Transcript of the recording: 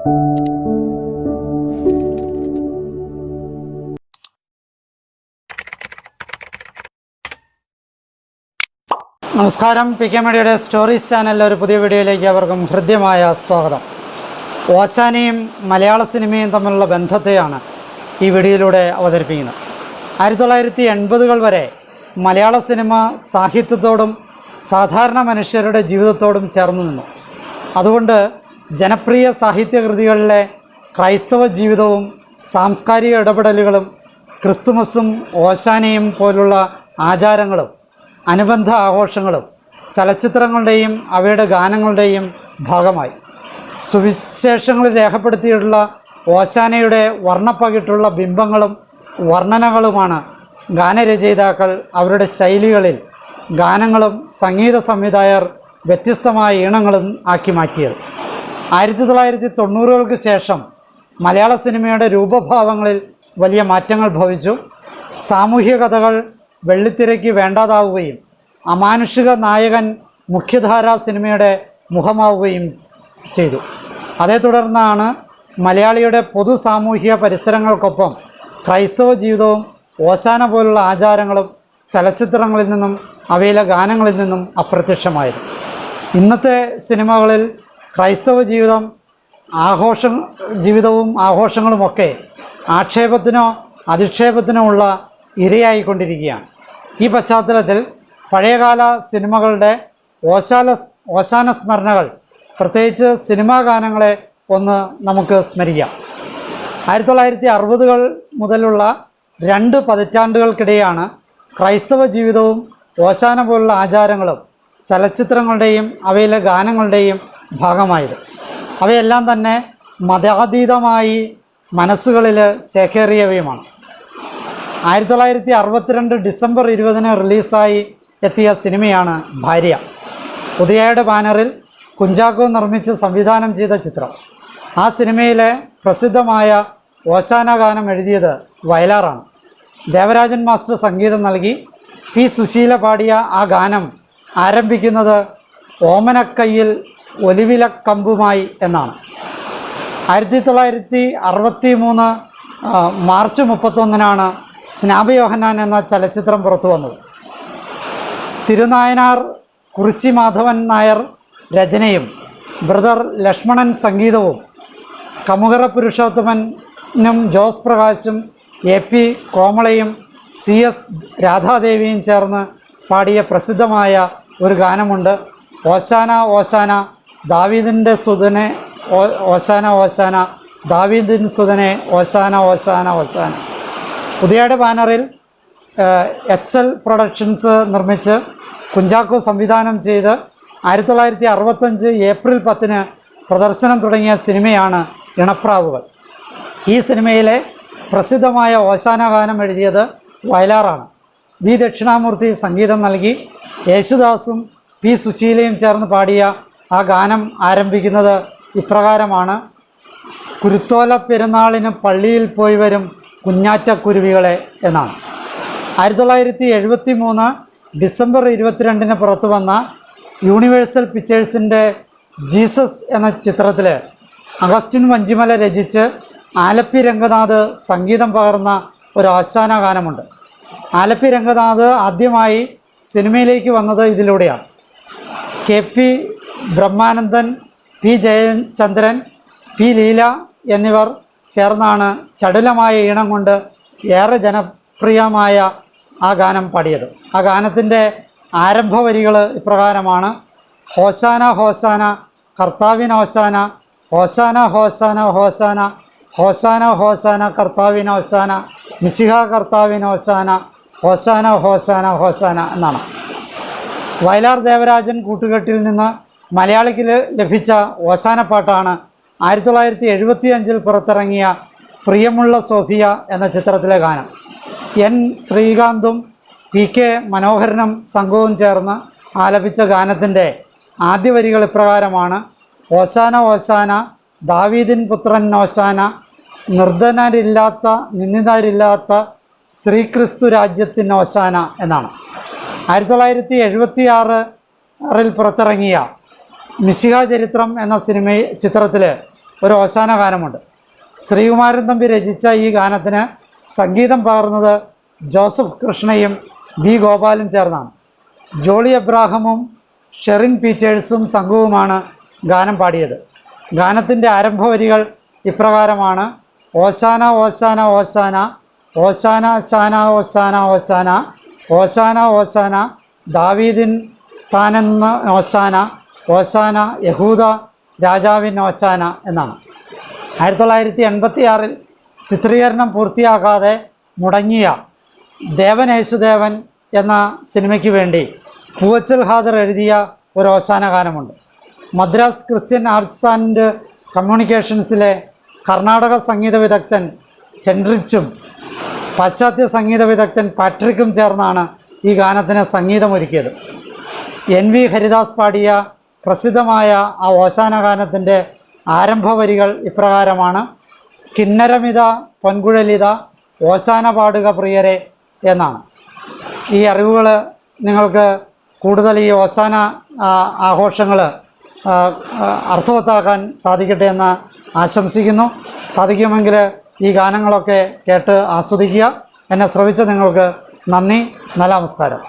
നമസ്കാരം. P K മീഡിയയുടെ stories ചാനലിലെ ഒരു പുതിയ വീഡിയോയിലേക്ക് അവർക്കും ഹൃദ്യമായ സ്വാഗതം. ഓശാനയും മലയാള സിനിമയും തമ്മിലുള്ള ബന്ധത്തെയാണ് ഈ വീഡിയോയിലൂടെ അവതരിപ്പിക്കുന്നത്. 1980-കൾ വരെ മലയാള സിനിമ സാഹിത്യത്തോടും സാധാരണ മനുഷ്യരുടെ ജീവിതത്തോടും ചേർന്ന് നിന്നു. അതുകൊണ്ട് ജനപ്രിയ സാഹിത്യകൃതികളിലെ ക്രൈസ്തവ ജീവിതവും സാംസ്കാരിക ഇടപെടലുകളും ക്രിസ്തുമസും ഓശാനയും പോലുള്ള ആചാരങ്ങളും അനുബന്ധ ആഘോഷങ്ങളും ചലച്ചിത്രങ്ങളുടെയും അവയുടെ ഗാനങ്ങളുടെയും ഭാഗമായി. സുവിശേഷങ്ങളിൽ രേഖപ്പെടുത്തിയിട്ടുള്ള ഓശാനയുടെ വർണ്ണപ്പകിട്ടുള്ള ബിംബങ്ങളും വർണ്ണനകളുമാണ് ഗാനരചയിതാക്കൾ അവരുടെ ശൈലികളിൽ ഗാനങ്ങളും സംഗീത സംവിധായകർ വ്യത്യസ്തമായ ഈണങ്ങളും ആക്കി മാറ്റിയത്. 1990-കൾക്ക് ശേഷം മലയാള സിനിമയുടെ രൂപഭാവങ്ങളിൽ വലിയ മാറ്റങ്ങൾ ഭവിച്ചു. സാമൂഹ്യ കഥകൾ വെള്ളിത്തിരയ്ക്ക് വേണ്ടാതാവുകയും അമാനുഷിക നായകൻ മുഖ്യധാരാ സിനിമയുടെ മുഖമാവുകയും ചെയ്തു. അതേ തുടർന്നാണ് മലയാളിയുടെ പൊതു സാമൂഹിക പരിസരങ്ങൾക്കൊപ്പം ക്രൈസ്തവ ജീവിതവും ഓശാന പോലുള്ള ആചാരങ്ങളും ചലച്ചിത്രങ്ങളിൽ നിന്നും അവയിലെ ഗാനങ്ങളിൽ നിന്നും അപ്രത്യക്ഷമായത്. ഇന്നത്തെ സിനിമകളിൽ ക്രൈസ്തവ ജീവിതവും ആഘോഷങ്ങളുമൊക്കെ ആക്ഷേപത്തിനോ അധിക്ഷേപത്തിനോ ഉള്ള ഇരയായിക്കൊണ്ടിരിക്കുകയാണ്. ഈ പശ്ചാത്തലത്തിൽ പഴയകാല സിനിമകളുടെ ഓശാന സ്മരണകൾ, പ്രത്യേകിച്ച് സിനിമാ ഗാനങ്ങളെ ഒന്ന് നമുക്ക് സ്മരിക്കാം. 1960-കൾ മുതലുള്ള 2 പതിറ്റാണ്ടുകൾക്കിടെയാണ് ക്രൈസ്തവ ജീവിതവും ഓശാന പോലുള്ള ആചാരങ്ങളും ചലച്ചിത്രങ്ങളുടെയും അവയിലെ ഗാനങ്ങളുടെയും ഭാഗമായത്. അവയെല്ലാം തന്നെ മതാതീതമായി മനസ്സുകളിൽ ചേക്കേറിയവയുമാണ്. 1962 ഡിസംബർ 20-ന് റിലീസായി എത്തിയ സിനിമയാണ് ഭാര്യ. ഉദയയുടെ ബാനറിൽ കുഞ്ചാക്കോ നിർമ്മിച്ച് സംവിധാനം ചെയ്ത ചിത്രം. ആ സിനിമയിലെ പ്രസിദ്ധമായ ഓശാന ഗാനം എഴുതിയത് വയലാറാണ്. ദേവരാജൻ മാസ്റ്റർ സംഗീതം നൽകി. പി സുശീല പാടിയ ആ ഗാനം ആരംഭിക്കുന്നത് ഓമനക്കയ്യിൽ ഒലിവിലക്കമ്പുമായി എന്നാണ്. 1963 മാർച്ച് 31-നാണ് സ്നാപയോഹന്നാൻ എന്ന ചലച്ചിത്രം പുറത്തു വന്നത്. തിരുനായനാർ കുറിച്ചി മാധവൻ നായർ രചനയും ബ്രദർ ലക്ഷ്മണൻ സംഗീതവും കമുകറ പുരുഷോത്തമനും ജോസ് പ്രകാശും AP കോമളയും CS രാധാദേവിയും ചേർന്ന് പാടിയ പ്രസിദ്ധമായ ഒരു ഗാനമുണ്ട്. ഓശാന ഓശാന ദാവീദിൻ്റെ സുതനെ, ഓശാന ഓശാന ദാവീദിൻ സുതനെ, ഓശാന ഓശാന ഓശാന. ഉദയയുടെ ബാനറിൽ XL പ്രൊഡക്ഷൻസ് നിർമ്മിച്ച് കുഞ്ചാക്കോ സംവിധാനം ചെയ്ത് 1965 ഏപ്രിൽ 10-ന് പ്രദർശനം തുടങ്ങിയ സിനിമയാണ് ഇണപ്രാവുകൾ. ഈ സിനിമയിലെ പ്രസിദ്ധമായ ഓശാന ഗാനം എഴുതിയത് വയലാറാണ്. വി ദക്ഷിണാമൂർത്തി സംഗീതം നൽകി. യേശുദാസും പി സുശീലയും ചേർന്ന് പാടിയ ആ ഗാനം ആരംഭിക്കുന്നത് ഇപ്രകാരമാണ്: കുരുത്തോല പെരുന്നാളിന് പള്ളിയിൽ പോയി വരും കുഞ്ഞാറ്റക്കുരുവികളെ എന്നാണ്. 1973 ഡിസംബർ 22-ന് പുറത്തു വന്ന യൂണിവേഴ്സൽ പിക്ചേഴ്സിൻ്റെ ജീസസ് എന്ന ചിത്രത്തിൽ അഗസ്റ്റിൻ വഞ്ചിമല രചിച്ച് ആലപ്പി രംഗനാഥ് സംഗീതം പകർന്ന ഒരു ഓശാന ഗാനമുണ്ട്. ആലപ്പി രംഗനാഥ് ആദ്യമായി സിനിമയിലേക്ക് വന്നത് ഇതിലൂടെയാണ്. KP Brahmanandan, P Jayachandran, P Leela എന്നിവർ ചേർന്നാണ് ചടുലമായ ഈണം കൊണ്ട് ഏറെ ജനപ്രിയമായ ആ ഗാനം പാടിയത്. ആ ഗാനത്തിൻ്റെ ആരംഭ വരികൾ ഇപ്രകാരമാണ്: ഹോശാന ഹോശാന കർത്താവിന് ഹോശാന, ഹോശാന ഹോശാന ഹോശാന, ഹോശാന ഹോശാന കർത്താവിന് ഹോശാന, മിശിഹ കർത്താവിന് ഹോശാന, ഹോശാന ഹോശാന ഹോശാന എന്നാണ്. വയലാർ ദേവരാജൻ കൂട്ടുകെട്ടിൽ നിന്ന് മലയാളിക്ക് ലഭിച്ച ഓശാനപ്പാട്ടാണ് 1975-ൽ പുറത്തിറങ്ങിയ പ്രിയമുള്ള സോഫിയ എന്ന ചിത്രത്തിലെ ഗാനം. N ശ്രീകാന്തും PK മനോഹരനും സംഘവും ചേർന്ന് ആലപിച്ച ഗാനത്തിൻ്റെ ആദ്യ വരികൾ ഇപ്രകാരമാണ്: ഓശാന ഓശാന ദാവീദിൻ പുത്രൻ ഓശാന, നിന്ദിതരില്ലാത്ത ശ്രീക്രിസ്തു രാജ്യത്തിന് ഓശാന എന്നാണ്. 1976-ൽ പുറത്തിറങ്ങിയ മിശിഹ ചരിത്രം എന്ന ചിത്രത്തിൽ ഒരു ഓശാന ഗാനമുണ്ട്. ശ്രീകുമാരൻ തമ്പി രചിച്ച ഈ ഗാനത്തിന് സംഗീതം പകർന്നത് ജോസഫ് കൃഷ്ണയും ബി ഗോപാലും ചേർന്നാണ്. ജോളി എബ്രാഹമും ഷെറിൻ പീറ്റേഴ്സും സംഘവുമാണ് ഗാനം പാടിയത്. ഗാനത്തിൻ്റെ ആരംഭവരികൾ ഇപ്രകാരമാണ്: ഓശാന ഓശാന ഓശാന ഓശാന ശാന ഓശാന ഓശാന ഓശാന ഓശാന ദാവീദിൻ താനെന്ന് ഓശാന ഓശാന യഹൂദ രാജാവിൻ ഓശാന എന്നാണ്. 1986 ചിത്രീകരണം പൂർത്തിയാക്കാതെ മുടങ്ങിയ ദേവൻ യേശുദേവൻ എന്ന സിനിമയ്ക്ക് വേണ്ടി പൂവച്ചൽ ഖാദർ എഴുതിയ ഒരു ഓശാന ഗാനമുണ്ട്. മദ്രാസ് ക്രിസ്ത്യൻ ആർട്സ് ആൻഡ് കമ്മ്യൂണിക്കേഷൻസിലെ കർണാടക സംഗീത വിദഗ്ധൻ ഹെൻറിച്ചും പാശ്ചാത്യ സംഗീത വിദഗ്ധൻ പാട്രിക്കും ചേർന്നാണ് ഈ ഗാനത്തിന് സംഗീതമൊരുക്കിയത്. എൻ വി ഹരിദാസ് പാടിയ പ്രസിദ്ധമായ ആ ഓശാന ഗാനത്തിൻ്റെ ആരംഭവരികൾ ഇപ്രകാരമാണ്: കിന്നരമിത പൊൻകുഴലിത ഓശാന പാടുക പ്രിയരെ എന്നാണ്. ഈ അറിവുകൾ നിങ്ങൾക്ക് കൂടുതൽ ഈ ഓശാന ആഘോഷങ്ങൾ അർത്ഥവത്താക്കാൻ സാധിക്കട്ടെ എന്ന് ആശംസിക്കുന്നു. സാധിക്കുമെങ്കിൽ ഈ ഗാനങ്ങളൊക്കെ കേട്ട് ആസ്വദിക്കുക. എന്നെ ശ്രവിച്ച നിങ്ങൾക്ക് നന്ദി. നല്ല നമസ്കാരം.